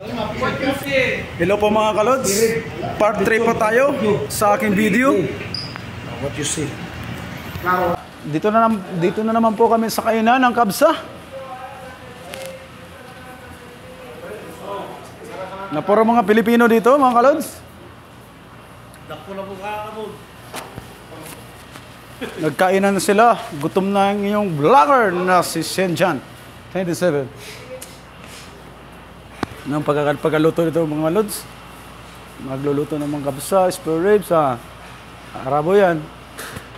Hello po mga kalods. Part 3 po tayo sa aking video. What you see? Dito na naman po kami sa kainan ng Kabsa. Na puro mga Pilipino dito mga kalods. Nagkainan na sila. Gutom na ang inyong vlogger na si Shenjan 27. Nang pagkaluto nito mga lods, magluluto ng mga kabsa, spare ribs, Arabo yan.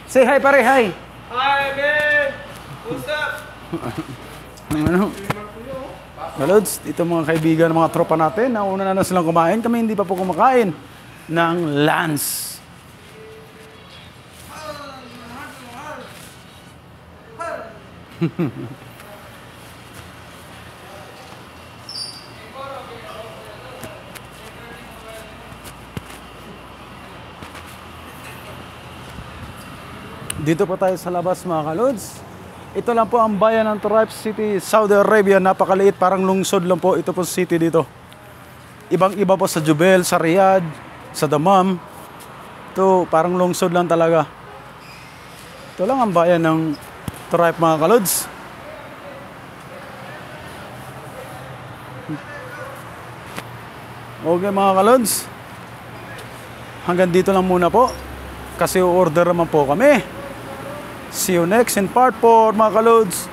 Say hi pare, hi! Hi man! What's up? Ano? Mga lods, ito mga kaibigan ng mga tropa natin, nauna na silang kumain, kami hindi pa po kumakain ng Lance. Dito po tayo sa labas mga kalods. Ito lang po ang bayan ng Taraif City, Saudi Arabia. Napakaliit, parang lungsod lang po. Ito po city dito. Ibang-iba po sa Jubail, sa Riyadh, sa Dammam. Ito parang lungsod lang talaga. Ito lang ang bayan ng Taraif mga kalods. Okay mga kalods. Hanggang dito lang muna po. Kasi order naman po kami. See you next in part 4 mga kalods.